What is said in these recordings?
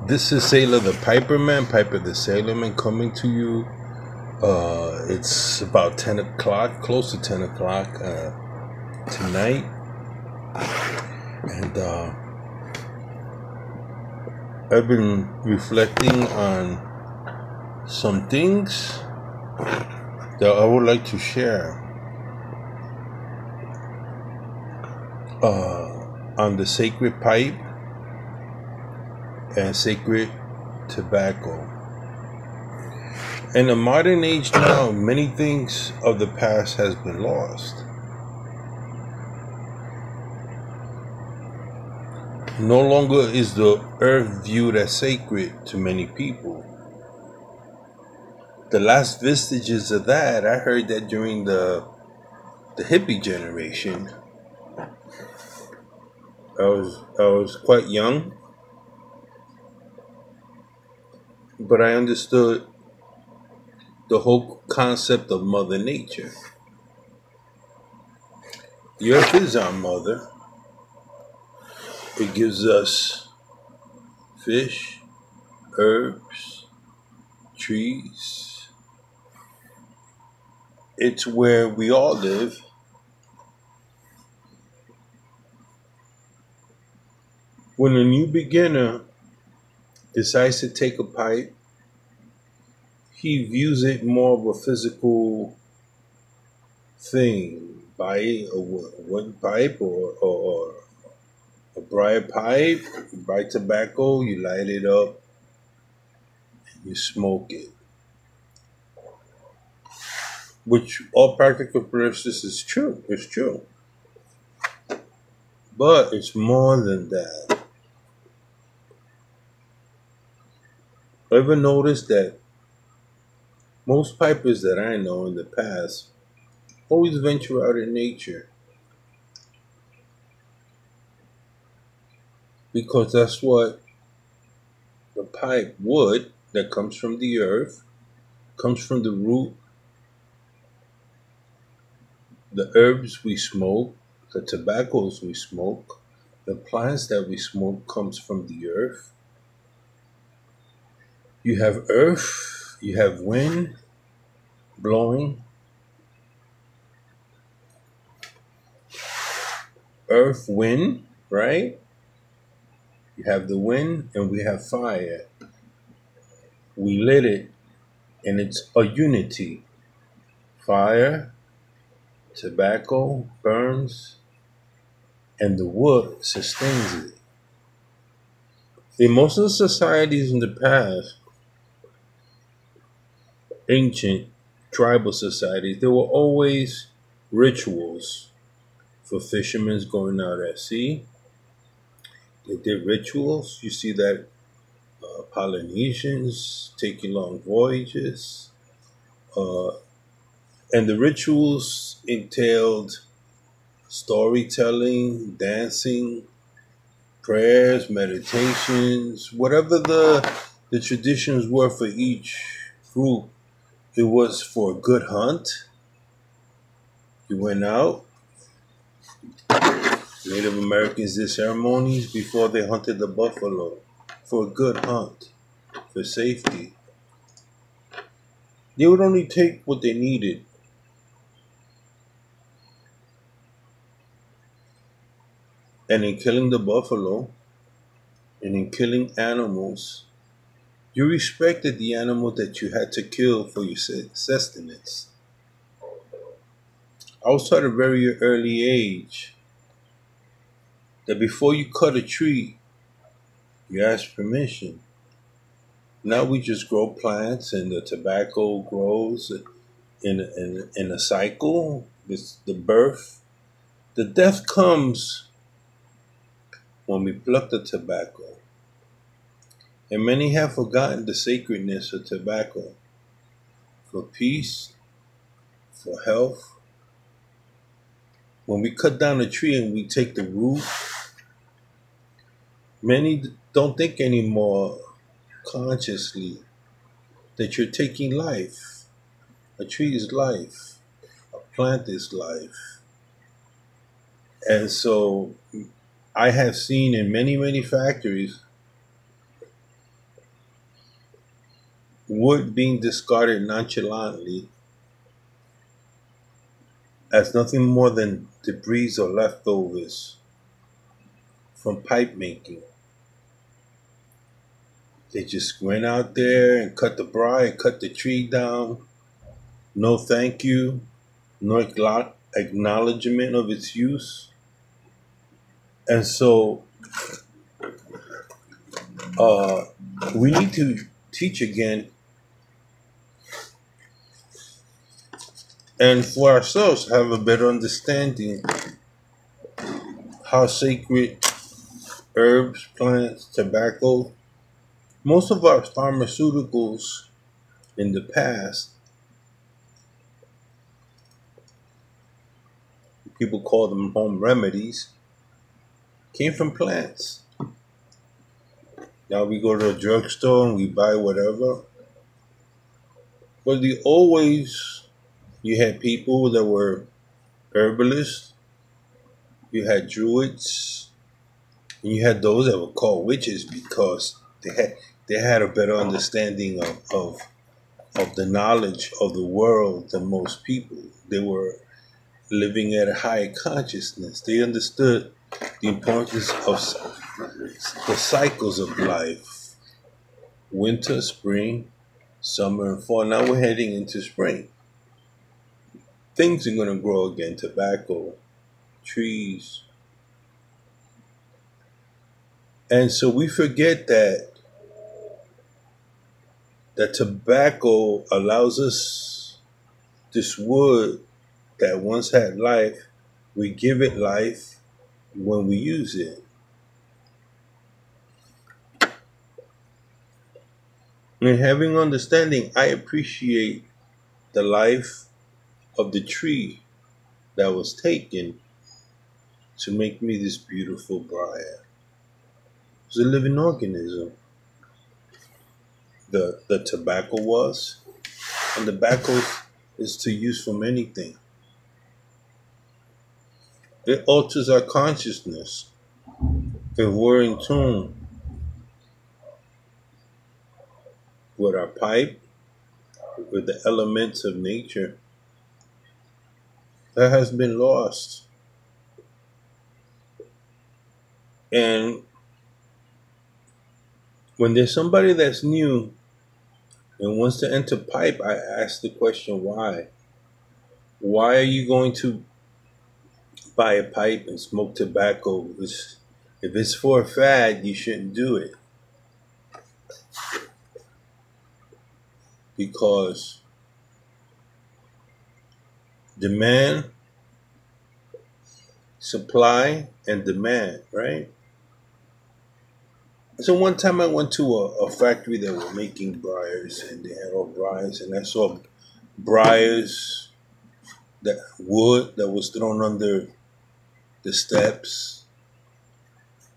This is Sailor the Piper Man, Piper the Sailor Man coming to you. It's about 10 o'clock, close to 10 o'clock tonight. And I've been reflecting on some things that I would like to share on the sacred pipe and sacred tobacco. In the modern age now, many things of the past has been lost. No longer is the earth viewed as sacred to many people. The last vestiges of that, I heard that during the hippie generation. I was quite young, but I understood the whole concept of Mother Nature. The earth is our mother. It gives us fish, herbs, trees. It's where we all live. When a new beginner decides to take a pipe, he views it more of a physical thing. Buy a wood pipe or a briar pipe, you buy tobacco, you light it up, and you smoke it. Which, all practical purposes, is true. It's true. But it's more than that. Ever noticed that most pipers that I know in the past always venture out in nature? Because that's what the pipe, wood that comes from the earth, comes from the root, the herbs we smoke, the tobaccos we smoke, the plants that we smoke comes from the earth. You have earth, you have wind blowing, earth, wind, right? You have the wind and we have fire. We lit it and it's a unity. Fire, tobacco burns, and the wood sustains it. In most of the societies in the past, ancient tribal societies, there were always rituals for fishermen going out at sea. They did rituals. You see that Polynesians taking long voyages. And the rituals entailed storytelling, dancing, prayers, meditations, whatever the traditions were for each group. It was for a good hunt. You went out. Native Americans did ceremonies before they hunted the buffalo for a good hunt, for safety. They would only take what they needed. And in killing the buffalo, and in killing animals, you respected the animal that you had to kill for your sustenance. I was taught at a very early age that before you cut a tree, you ask permission. Now we just grow plants and the tobacco grows in a cycle. It's the birth. The death comes when we pluck the tobacco. And many have forgotten the sacredness of tobacco for peace, for health. When we cut down a tree and we take the root, many don't think anymore consciously that you're taking life. A tree is life. A plant is life. And so I have seen in many, many factories wood being discarded nonchalantly as nothing more than debris or leftovers from pipe making. They just went out there and cut the briar, cut the tree down. No thank you, no acknowledgement of its use. And so uh, we need to teach again and for ourselves have a better understanding how sacred herbs, plants, tobacco, most of our pharmaceuticals in the past, people call them home remedies, came from plants. Now we go to a drugstore and we buy whatever. But you had people that were herbalists, you had druids, and you had those that were called witches because they had a better understanding of the knowledge of the world than most people. They were living at a higher consciousness. They understood the importance of the cycles of life: winter, spring, summer, and fall. Now we're heading into spring. Things are going to grow again: tobacco, trees. And so we forget that tobacco allows us, this wood that once had life, we give it life when we use it. And having understanding, I appreciate the life of the tree that was taken to make me this beautiful briar. It was a living organism. The tobacco was, and tobacco is to use for many things. It alters our consciousness. If we're in tune with our pipe, with the elements of nature, that has been lost. And when there's somebody that's new and wants to enter pipe, I ask the question, why? Why are you going to buy a pipe and smoke tobacco? If it's for a fad, you shouldn't do it. Because demand, supply, and demand, right? So one time I went to a factory that were making briars, and they had all briars, and I saw briars, that wood that was thrown under the steps.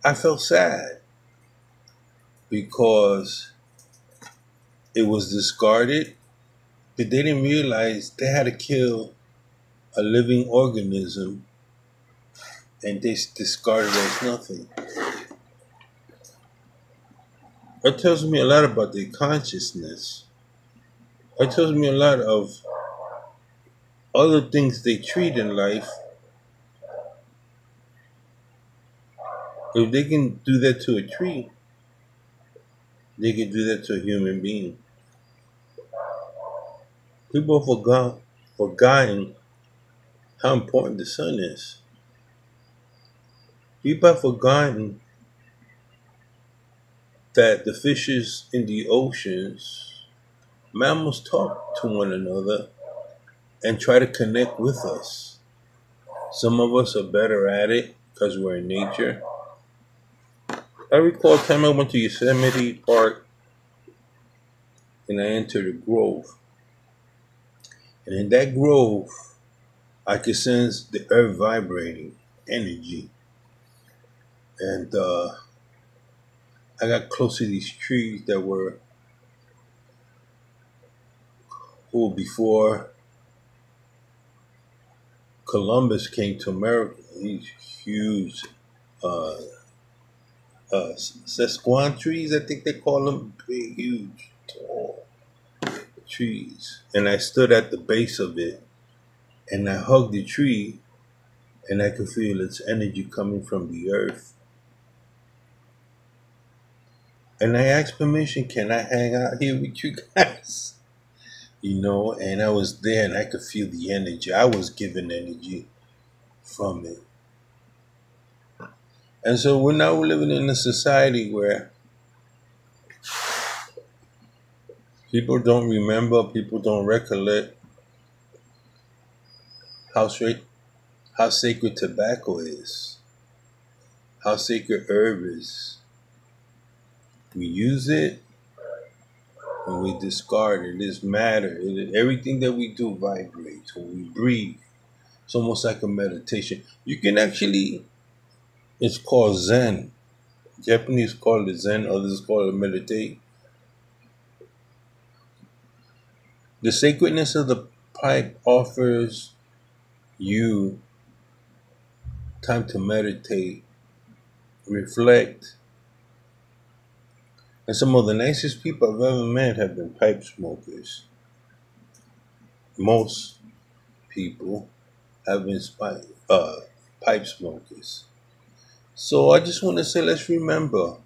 I felt sad because it was discarded, but they didn't realize they had to kill a living organism and they discarded it as nothing. That tells me a lot about their consciousness. It tells me a lot of other things they treat in life. If they can do that to a tree, they can do that to a human being. People have forgotten how important the sun is. People have forgotten that the fishes in the oceans, mammals talk to one another and try to connect with us. Some of us are better at it because we're in nature. I recall a time I went to Yosemite Park and I entered a grove. And in that grove, I could sense the earth vibrating, energy. And I got close to these trees that were before Columbus came to America. These huge uh, Sasquatch trees, I think they call them, big, huge, tall. trees, and I stood at the base of it, and I hugged the tree, and I could feel its energy coming from the earth. And I asked permission, can I hang out here with you guys? And I was there and I could feel the energy. I was given energy from it. And so we're now living in a society where people don't remember, people don't recollect how sacred tobacco is, how sacred herb is. We use it and we discard it. It's matter. Everything that we do vibrates when we breathe. It's almost like a meditation. You can actually, it's called Zen. Japanese call it Zen, others call it meditate. The sacredness of the pipe offers you time to meditate, reflect. And some of the nicest people I've ever met have been pipe smokers. Most people have been pipe smokers. So I just want to say, let's remember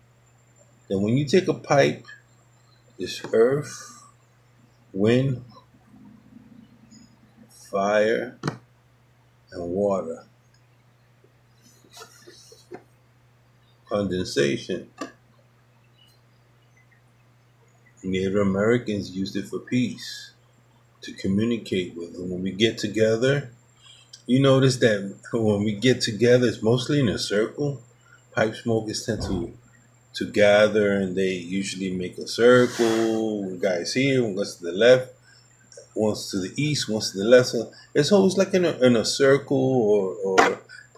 that when you take a pipe, it's earth, wind, fire, and water. Condensation. Native Americans used it for peace, to communicate with. And when we get together, you notice that when we get together, it's mostly in a circle. Pipe smokers tend to gather, and they usually make a circle. One guy's here, one goes to the left, one's to the east, one's to the left. So it's always like in a circle,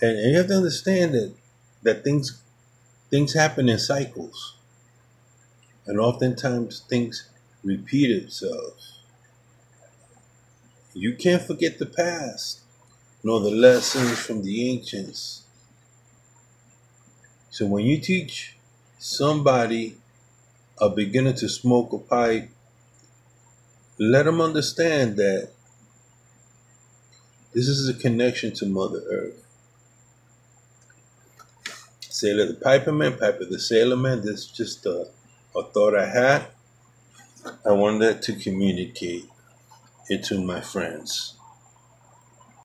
and you have to understand that things happen in cycles, and oftentimes things repeat themselves. You can't forget the past, nor the lessons from the ancients. So when you teach somebody, a beginner, to smoke a pipe, let them understand that this is a connection to Mother Earth. Sailor the Piperman, Piper the Sailorman, this is just a thought I had. I wanted to communicate it to my friends.